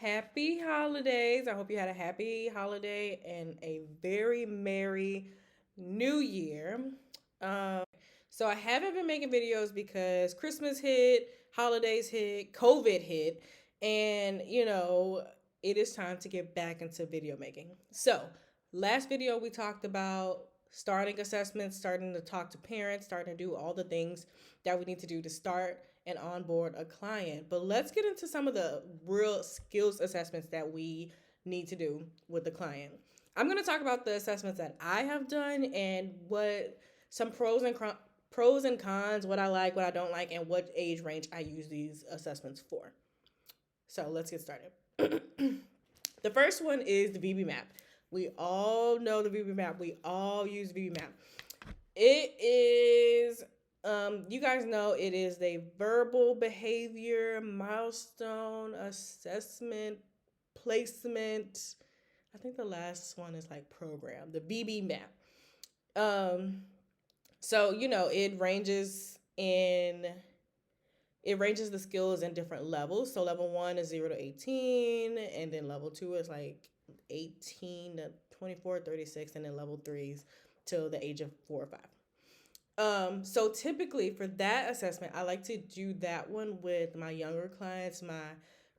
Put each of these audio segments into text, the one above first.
Happy holidays. I hope you had a happy holiday and a very merry new year. Um, so I haven't been making videos because Christmas hit, holidays hit, COVID hit, and it is time to get back into video making. So, last video we talked about starting assessments, starting to talk to parents, starting to do all the things that we need to do to start and onboard a client. But let's get into some of the real skills assessments that we need to do with the client. I'm going to talk about the assessments that I have done and what some pros and cons, what I like, what I don't like, and what age range I use these assessments for. So let's get started. The first one is the VB map. We all know the VB map. We all use VB map. It is, you guys know it is a verbal behavior milestone assessment placement. I think the last one is like program, the VB map. So it ranges the skills in different levels. So level 1 is 0 to 18, and then level 2 is like 18 to 24, 36, and then level 3 is till the age of 4 or 5. So typically for that assessment, I like to do that one with my younger clients, my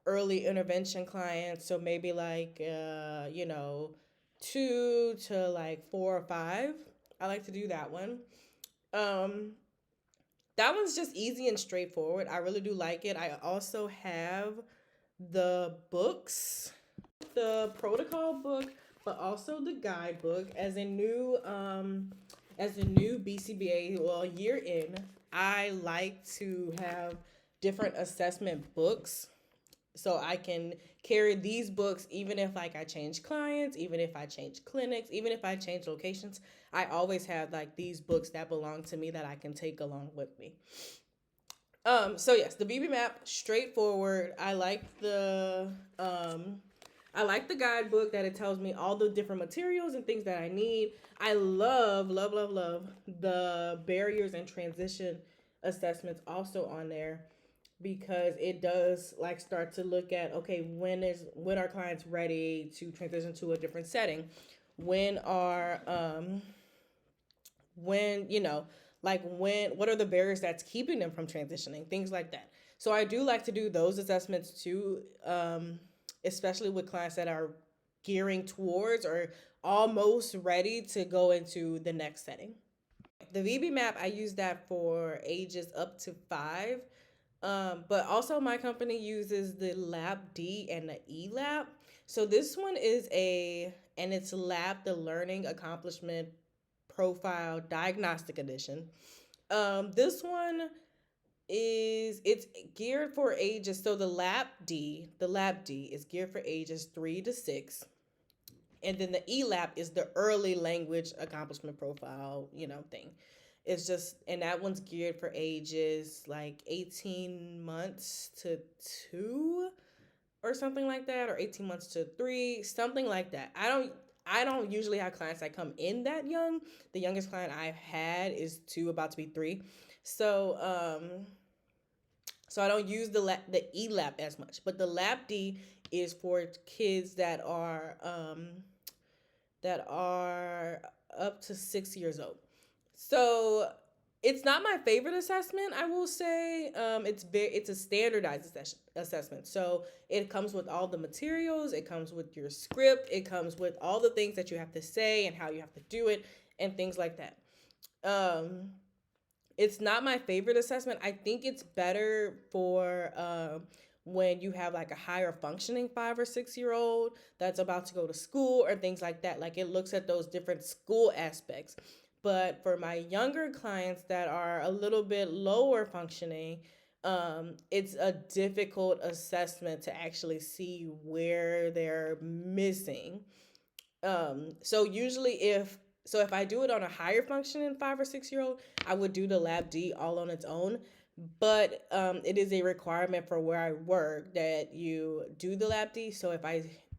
early intervention clients. So maybe like 2 to like 4 or 5. I like to do that one. That one's just easy and straightforward. I really do like it. I also have the books, the protocol book, but also the guidebook as a new BCBA, well, year in. I like to have different assessment books so I can carry these books even if like I change clients, even if I change clinics, even if I change locations. I always have like these books that belong to me that I can take along with me. So yes, the VB map, straightforward. I like the guidebook that it tells me all the different materials and things that I need. I love the barriers and transition assessments also on there, because it does like start to look at, okay, when are clients ready to transition to a different setting? When are when you know like when what are the barriers that's keeping them from transitioning, things like that. So I do like to do those assessments too, especially with clients that are gearing towards or almost ready to go into the next setting. The VB map, I use that for ages up to 5. But also my company uses the Lab D and the E Lab. So this one is it's Lab, the Learning Accomplishment Profile Diagnostic Edition. This one it's geared for ages. So the Lab D is geared for ages 3 to 6. And then the E Lab is the Early Language Accomplishment Profile, thing. It's just, and that one's geared for ages like 18 months to 2 or something like that, or 18 months to 3, something like that. I don't usually have clients that come in that young. The youngest client I've had is 2, about to be 3. So I don't use the E Lab as much, but the Lab D is for kids that are up to 6 years old. So it's not my favorite assessment, I will say. It's a standardized assessment. So it comes with all the materials, it comes with your script, it comes with all the things that you have to say and how you have to do it and things like that. It's not my favorite assessment. I think it's better for when you have like a higher functioning 5 or 6 year old that's about to go to school or things like that. Like it looks at those different school aspects. But for my younger clients that are a little bit lower functioning, it's a difficult assessment to actually see where they're missing. So usually if I do it on a higher functioning 5 or 6 year old, I would do the Lab D all on its own. But it is a requirement for where I work that you do the Lab D. So if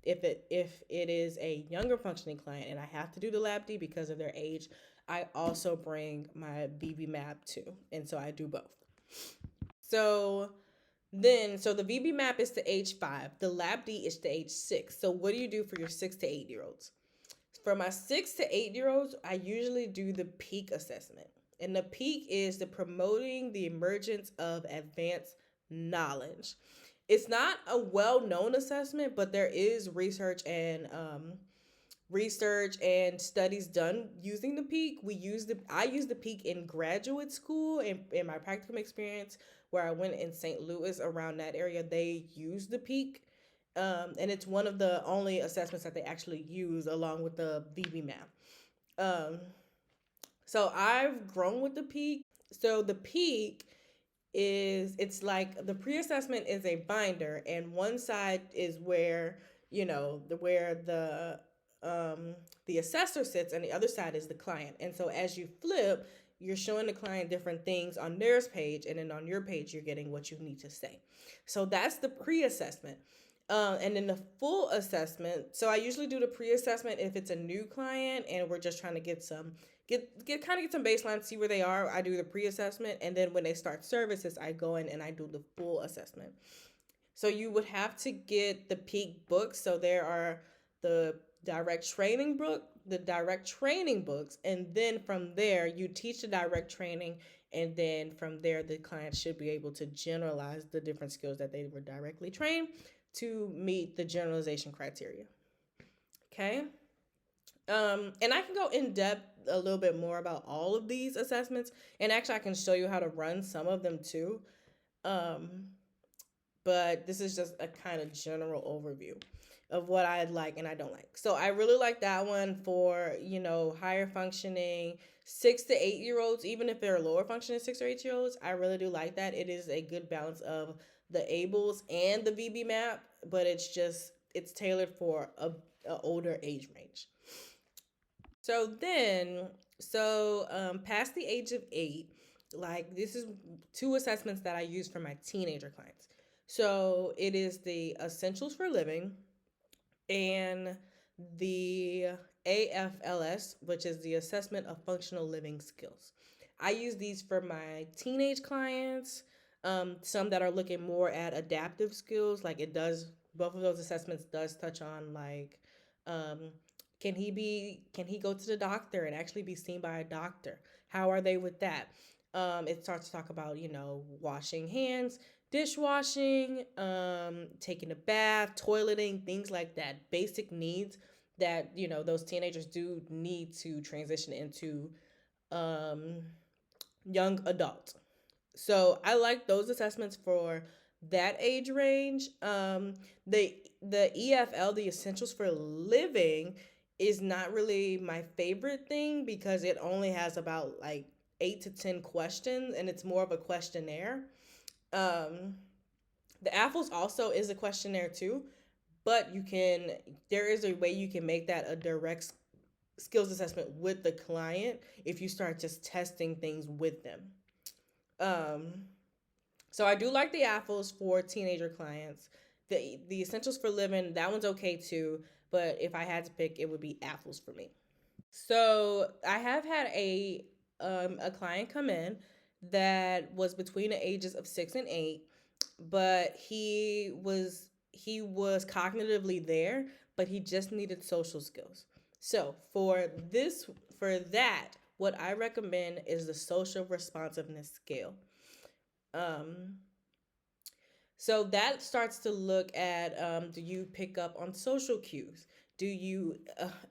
it is a younger functioning client and I have to do the Lab D because of their age, I also bring my VB map too, and so I do both. So Then, so the VB map is to age 5, the lab D is to age 6. So, what do you do for your 6 to 8 year olds? For my 6 to 8 year olds, I usually do the peak assessment. And the peak is the promoting the emergence of advanced knowledge. It's not a well known assessment, but there is research and studies done using the peak. I use the peak in graduate school and in my practicum experience where I went in St. Louis around that area. They use the peak, and it's one of the only assessments that they actually use along with the VB map. Um, so I've grown with the peak. So the peak is it's like the pre-assessment is a binder, and one side is where the assessor sits, and the other side is the client. And so as you flip, you're showing the client different things on theirs page, and then on your page you're getting what you need to say. So that's the pre-assessment. And then the full assessment. So I usually do the pre-assessment if it's a new client and we're just trying to get some get some baseline, see where they are. I do the pre-assessment, and then when they start services, I go in and I do the full assessment. So you would have to get the peak books. So there are the direct training books, and then from there you teach the direct training, and then from there the client should be able to generalize the different skills that they were directly trained to meet the generalization criteria. Okay. And I can go in depth a little bit more about all of these assessments, and actually I can show you how to run some of them too. Um, but this is just a kind of general overview of what I like and I don't like. So I really like that one for, higher functioning 6 to 8 year olds, even if they're lower functioning 6 or 8 year olds. I really do like that. It is a good balance of the ABLES and the VB map, but it's tailored for a older age range. Past the age of 8, like this is two assessments that I use for my teenager clients. So it is the Essentials for Living and the AFLS, which is the Assessment of Functional Living Skills. I use these for my teenage clients, some that are looking more at adaptive skills. Like both of those assessments does touch on like, um, can he go to the doctor and actually be seen by a doctor? How are they with that? It starts to talk about, washing hands, dishwashing, taking a bath, toileting, things like that. Basic needs that, those teenagers do need to transition into um, young adult. So I like those assessments for that age range. The EFL, the Essentials for Living, is not really my favorite thing because it only has about like 8 to 10 questions, and it's more of a questionnaire. Um, the AFLS also is a questionnaire too, but there is a way you can make that a direct skills assessment with the client if you start just testing things with them. Um, so I do like the AFLs for teenager clients. The Essentials for Living, that one's okay too, but if I had to pick, it would be AFLs for me. So I have had a client come in that was between the ages of 6 and 8, but he was cognitively there, but he just needed social skills. So for that, what I recommend is the social responsiveness scale. Um, so that starts to look at, do you pick up on social cues? Do you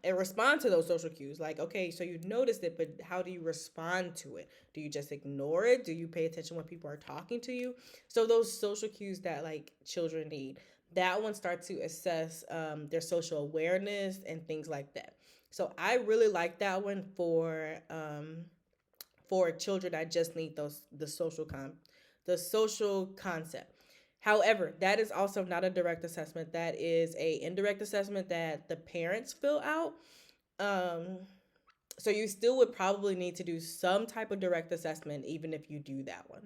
respond to those social cues? Like, okay, so you noticed it, but how do you respond to it? Do you just ignore it? Do you pay attention when people are talking to you? So those social cues that like children need, that one starts to assess their social awareness and things like that. So I really like that one for children that just need the social concept. However, that is also not a direct assessment. That is a indirect assessment that the parents fill out. Um, so you still would probably need to do some type of direct assessment even if you do that one.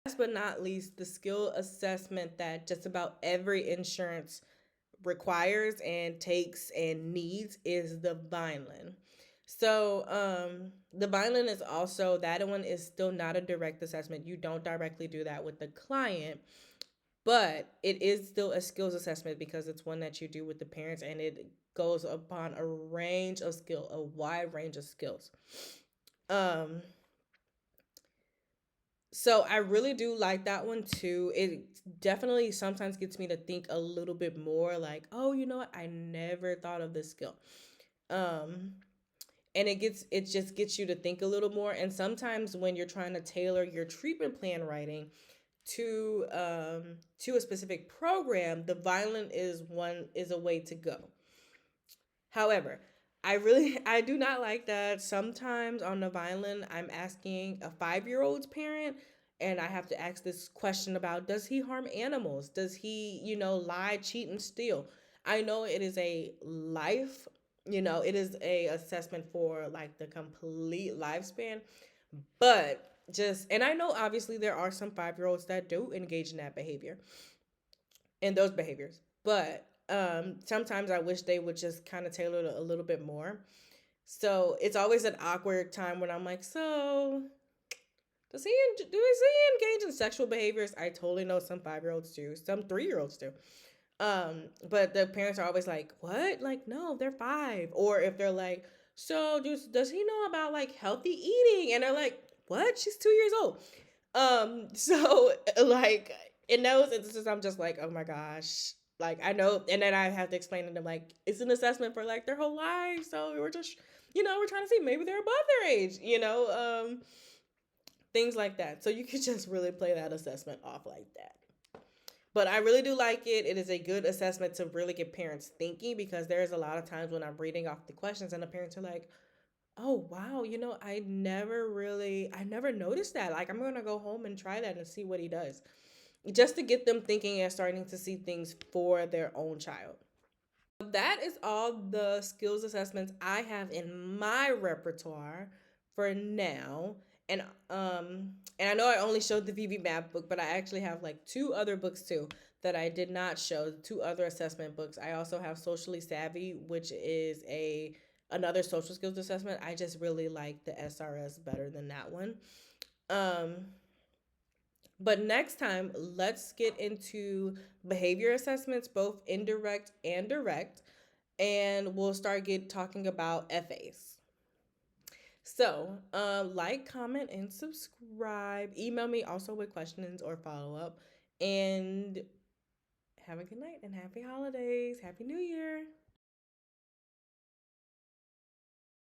Last but not least, the skill assessment that just about every insurance requires and takes and needs is the Vineland. So the Vineland is also, that one is still not a direct assessment. You don't directly do that with the client. but it is still a skills assessment because it's one that you do with the parents, and it goes upon a range of skill, a wide range of skills. Um, so I really do like that one too. It definitely sometimes gets me to think a little bit more like, oh, you know what? I never thought of this skill. Um, and it just gets you to think a little more. And sometimes when you're trying to tailor your treatment plan writing to a specific program, the violin is a way to go. However, I do not like that sometimes on the violin I'm asking a 5-year-old's parent, and I have to ask this question about, does he harm animals? Does he, lie, cheat, and steal? I know it is a life, it is a assessment for like the complete lifespan, but just, and I know obviously there are some 5-year-olds that do engage in that behavior, in those behaviors, but sometimes I wish they would just kind of tailor it a little bit more. So it's always an awkward time when I'm like, so do he engage in sexual behaviors? I totally know some 5-year-olds do, some 3-year-olds do. But the parents are always like, what? Like, no, they're 5. Or if they're like, so does he know about like healthy eating? And they're like, what? She's 2 years old. So like in those instances, I'm just like, oh my gosh. Like I know, and then I have to explain to them like it's an assessment for like their whole life. So we're just, we're trying to see maybe they're above their age, things like that. So you could just really play that assessment off like that. But I really do like it. It is a good assessment to really get parents thinking, because there's a lot of times when I'm reading off the questions and the parents are like, oh wow, I never noticed that. Like I'm gonna go home and try that and see what he does. Just to get them thinking and starting to see things for their own child. That is all the skills assessments I have in my repertoire for now. And I know I only showed the VB Math book, but I actually have like 2 other books too that I did not show. 2 other assessment books. I also have Socially Savvy, which is a another social skills assessment. I just really like the SRS better than that one. Um, but next time, let's get into behavior assessments, both indirect and direct, and we'll start talking about FAs. So, like, comment, and subscribe. Email me also with questions or follow up. And have a good night and happy holidays. Happy New Year.